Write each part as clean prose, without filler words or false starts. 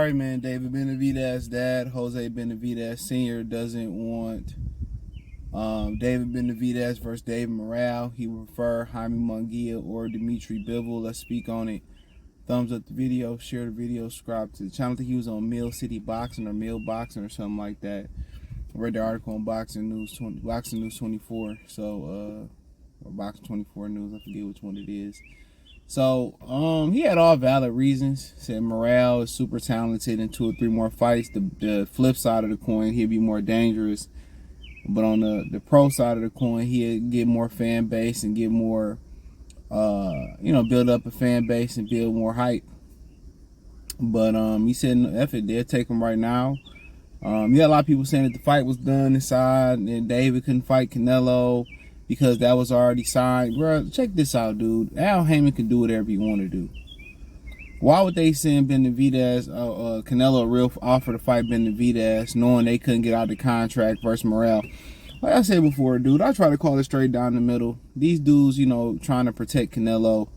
sorry, man. David Benavidez, dad, Jose Benavidez Sr. doesn't want David Benavidez versus David Morrell. He would prefer Jaime Munguia or Dmitry Bivol. Let's speak on it. Thumbs up the video, share the video, subscribe to the channel. I think he was on Mill City Boxing or Mill Boxing or something like that. I read the article on Boxing News 24. So or Boxing 24 News, I forget which one it is. So he had all valid reasons. Said Morrell is super talented in 2 or 3 more fights. The flip side of the coin, he'd be more dangerous. But on the pro side of the coin, he'd get more fan base and get more, build up a fan base and build more hype. But he said, F it, they'll take him right now. You got a lot of people saying that the fight was done inside and David couldn't fight Canelo because that was already signed. Bro, check this out, dude. Al Haymon can do whatever he want to do. Why would they send Benavidez, Canelo a real offer to fight Benavidez, knowing they couldn't get out the contract versus Morrell? Like I said before, dude, I try to call it straight down the middle. These dudes, trying to protect Canelo,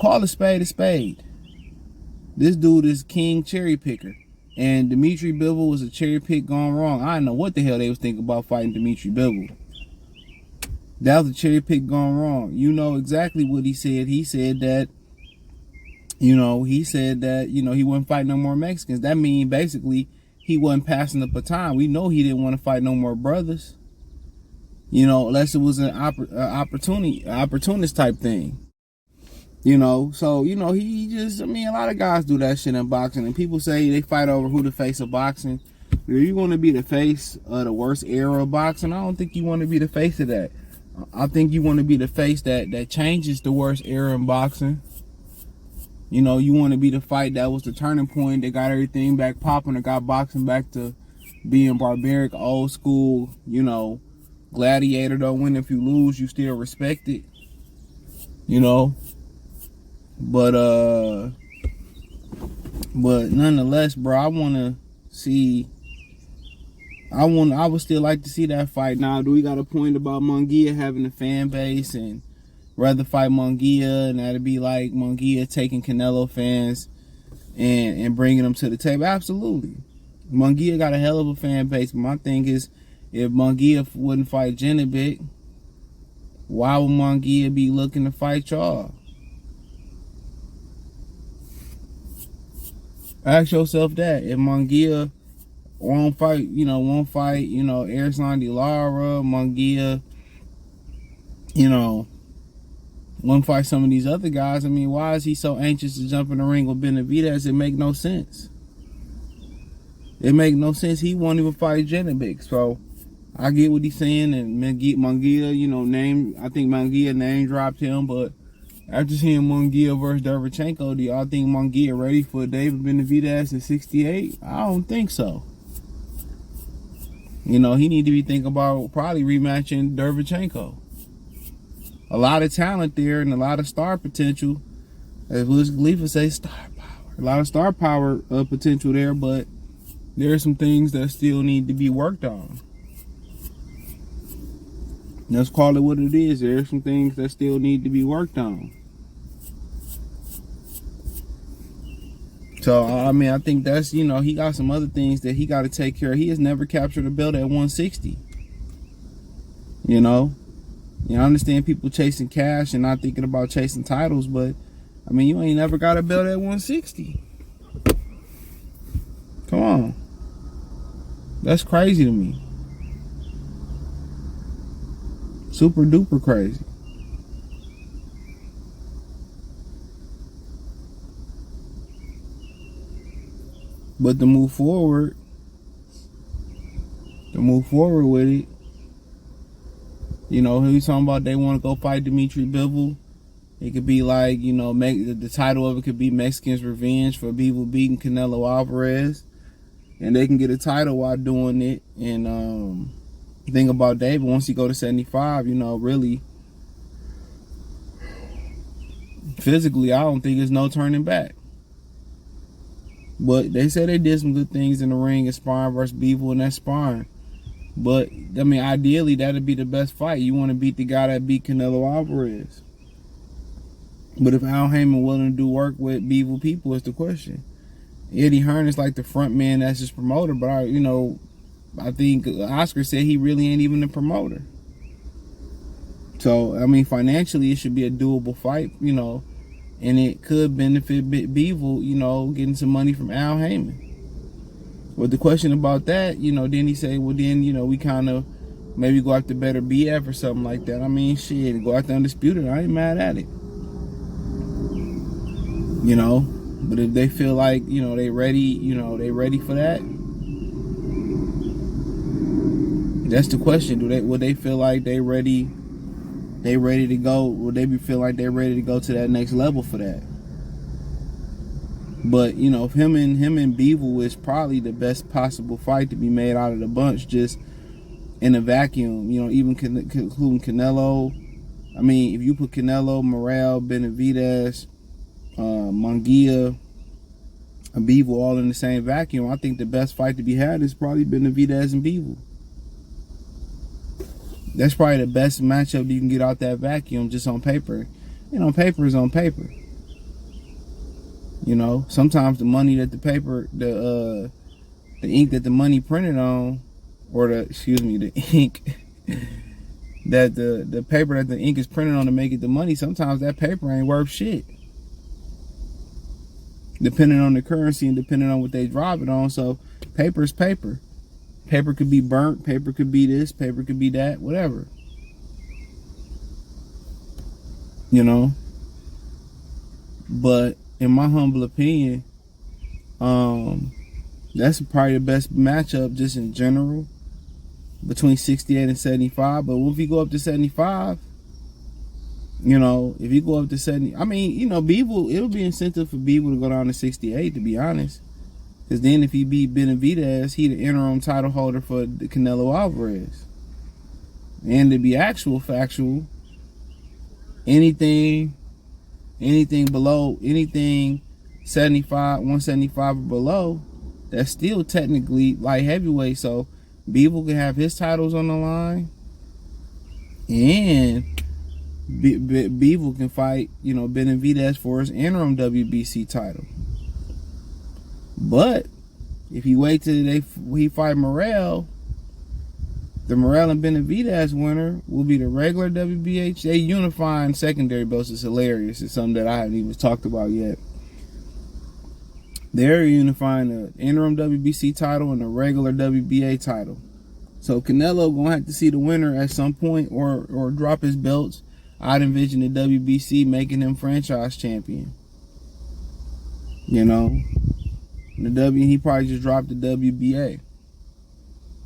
call a spade a spade. This dude is king cherry picker. And Dmitry Bivol was a cherry pick gone wrong. I don't know what the hell they was thinking about fighting Dmitry Bivol. That was a cherry pick gone wrong. You know exactly what he said. He said that, he wouldn't fight no more Mexicans. That means basically he wasn't passing the baton. We know he didn't want to fight no more brothers. Unless it was an opportunist type thing. So, he just, a lot of guys do that shit in boxing. And people say they fight over who the face of boxing. If you want to be the face of the worst era of boxing, I don't think you want to be the face of that. I think you want to be the face that changes the worst era in boxing. You want to be the fight that was the turning point that got everything back popping and got boxing back to being barbaric, old school, gladiator. Don't win if you lose, you still respect it. But nonetheless, bro, I would still like to see that fight. Now, do we got a point about Munguia having a fan base and rather fight Munguia, and that'd be like Munguia taking Canelo fans and bringing them to the table? Absolutely. Munguia got a hell of a fan base. But my thing is, if Munguia wouldn't fight Jaime, why would Munguia be looking to fight y'all? Ask yourself that. If Munguia won't fight, Ersan de Lara, Munguia, won't fight some of these other guys. Why is he so anxious to jump in the ring with Benavidez? It make no sense. It make no sense. He won't even fight Jaime. So I get what he's saying, and Munguia, I think Munguia name dropped him, but after seeing Munguia versus Derevchenko, do y'all think Munguia ready for David Benavidez at 68? I don't think so. He need to be thinking about probably rematching Derevchenko. A lot of talent there and a lot of star potential. As Wiz Khalifa say, star power. A lot of star power potential there, but there are some things that still need to be worked on. Let's call it what it is. There are some things that still need to be worked on. So, I think that's, he got some other things that he got to take care of. He has never captured a belt at 160. I understand people chasing cash and not thinking about chasing titles, but, you ain't never got a belt at 160. Come on. That's crazy to me. Super duper crazy. But to move forward with it, he's talking about they want to go fight Dmitry Bivol. It could be like, the title of it could be Mexican's Revenge for Bivol beating Canelo Alvarez. And they can get a title while doing it. And the thing about David, once he go to 75, really, physically, I don't think there's no turning back. But they said they did some good things in the ring in sparring versus Bivol, and that's sparring. But, ideally, that'd be the best fight. You want to beat the guy that beat Canelo Alvarez. But if Al Haymon willing to do work with Bivol people is the question. Eddie Hearn is like the front man that's his promoter, but I think Oscar said he really ain't even the promoter. So, I mean, financially, it should be a doable fight, and it could benefit Bivol, getting some money from Al Heyman. But the question about that, then he say, well, then, we kind of maybe go after better BF or something like that. I mean, shit, go after Undisputed. I ain't mad at it. But if they feel like, they ready, they ready for that. That's the question. Would they feel like they ready to go? Would they feel like they're ready to go to that next level for that? But if him and Bivol is probably the best possible fight to be made out of the bunch, just in a vacuum. Even including Canelo. I mean, if you put Canelo, Morrell, Benavidez, Munguia, and Bivol all in the same vacuum, I think the best fight to be had is probably Benavidez and Bivol. That's probably the best matchup you can get out that vacuum just on paper. Paper is on paper. Sometimes the money that the ink that the money printed on, or the ink that the paper that the ink is printed on to make it the money, sometimes that paper ain't worth shit. Depending on the currency and depending on what they drive it on. So paper is paper. Paper could be burnt, paper could be this, paper could be that, whatever. But in my humble opinion, that's probably the best matchup just in general between 68 and 75. But if you go up to 75, if you go up to 70, I mean, Bivol, it'll be incentive for Bivol to go down to 68, to be honest. Because then if he beat Benavidez, he the interim title holder for the Canelo Alvarez. And to be factual, anything below, anything 75, 175 or below, that's still technically light heavyweight. So Bivol can have his titles on the line, and Bivol can fight, Benavidez for his interim WBC title. But if you wait till he fight Morrell, the Morrell and Benavidez winner will be the regular WBH. They unifying secondary belts is hilarious. It's something that I haven't even talked about yet. They're unifying the interim WBC title and the regular WBA title. So Canelo gonna have to see the winner at some point or drop his belts. I'd envision the WBC making him franchise champion. He probably just dropped the WBA.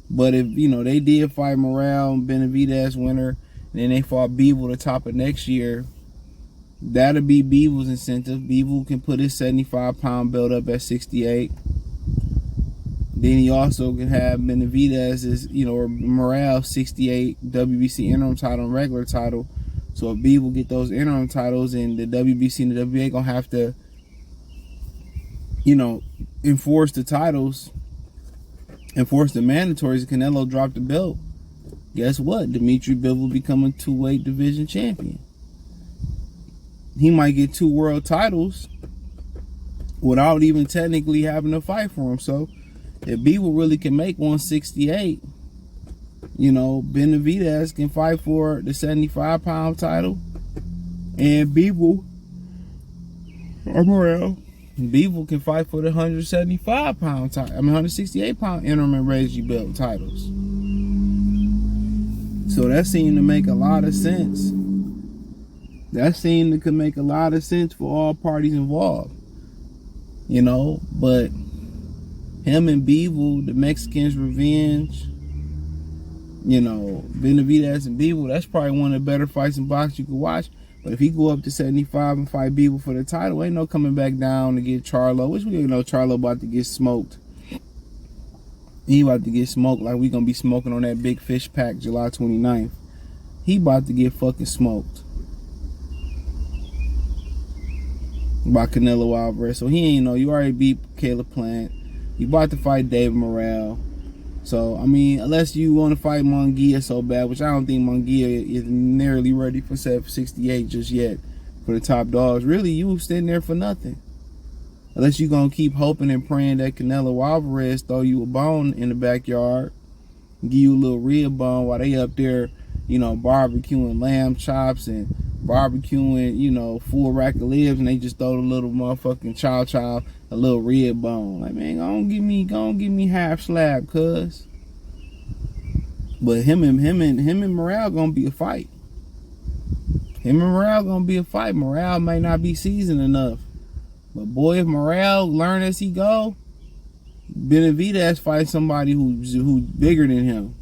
But if, they did fight Morrell and Benavidez winner, and then they fought Bivol the top of next year, that'll be Bivol's incentive. Bivol can put his 75-pound belt up at 68. Then he also can have Benavidez's, or Morrell 68 WBC interim title and regular title. So if Bivol get those interim titles, and the WBC and the WBA gonna have to, enforce the titles, enforce the mandatories. Canelo dropped the belt. Guess what? Dmitry Bivol become a 2-weight division champion. He might get 2 world titles without even technically having to fight for him. So if Bivol really can make 168, Benavidez can fight for the 75-pound title, and Bivol or Morrell, Bivol can fight for the 175-pound title. 168-pound interim and Reggie belt titles. So that seemed to make a lot of sense. That seemed to make a lot of sense for all parties involved. But him and Bivol, the Mexicans' revenge, Benavidez and Bivol, that's probably one of the better fights in boxing you could watch. But if he go up to 75 and fight Bivol for the title, ain't no coming back down to get Charlo, which we know Charlo about to get smoked. He about to get smoked like we gonna be smoking on that Big Fish pack July 29th. He about to get fucking smoked by Canelo Alvarez. So he ain't know. You already beat Caleb Plant. You about to fight David Morrell. So, unless you want to fight Munguia so bad, which I don't think Munguia is nearly ready for 68 just yet for the top dogs. Really, you standing there for nothing. Unless you gonna keep hoping and praying that Canelo Alvarez throw you a bone in the backyard, give you a little rib bone while they up there, you know, barbecuing lamb chops and barbecuing, you know, full rack of ribs, and they just throw the little motherfucking chow a little rib bone. Like, man, go on give me half slab, cuz. But him and Morrell gonna be a fight. Him and Morrell gonna be a fight. Morrell may not be seasoned enough, but boy, if Morrell learn as he go, Benavidez fight somebody who's bigger than him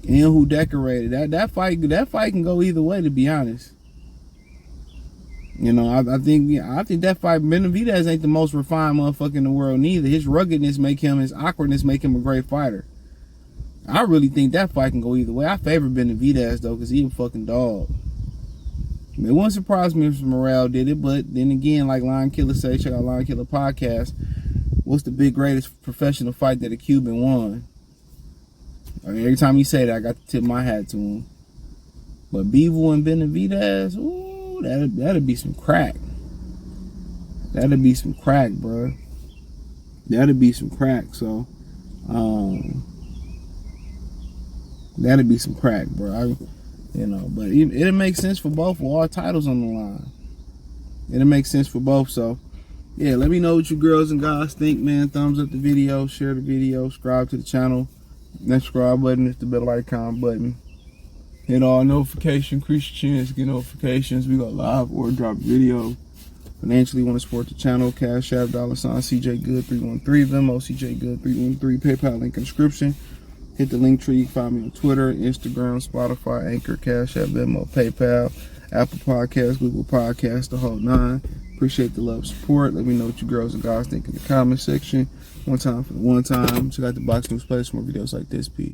and who decorated. That fight can go either way, to be honest. You know, I think that fight, Benavidez ain't the most refined motherfucker in the world neither. His ruggedness his awkwardness make him a great fighter. I really think that fight can go either way. I favor Benavidez though, because he a fucking dog. It wouldn't surprise me if Morrell did it, but then again, like Lion Killer say, check out Lion Killer podcast. What's the greatest professional fight that a Cuban won? I mean, every time you say that, I got to tip my hat to him. But Bivol and Benavidez, ooh, that'd be some crack. That'd be some crack, bro. That'd be some crack. So, that'd be some crack, bro. You know, but it'll make sense for both with all titles on the line. It'll make sense for both. So, yeah, let me know what you girls and guys think, man. Thumbs up the video, share the video, subscribe to the channel. That subscribe button is the bell icon button. Hit all notifications, increase your chance to get notifications. We got live or drop video. Financially want to support the channel, Cash App, $CJ Good 313, Venmo, CJ Good 313, PayPal link in the description. Hit the link tree. You can find me on Twitter, Instagram, Spotify, Anchor, Cash App, Venmo, PayPal, Apple Podcasts, Google Podcasts, the whole 9. Appreciate the love and support. Let me know what you girls and guys think in the comment section. One time for the one time. Check out the Box News Place for more videos like this. Peace.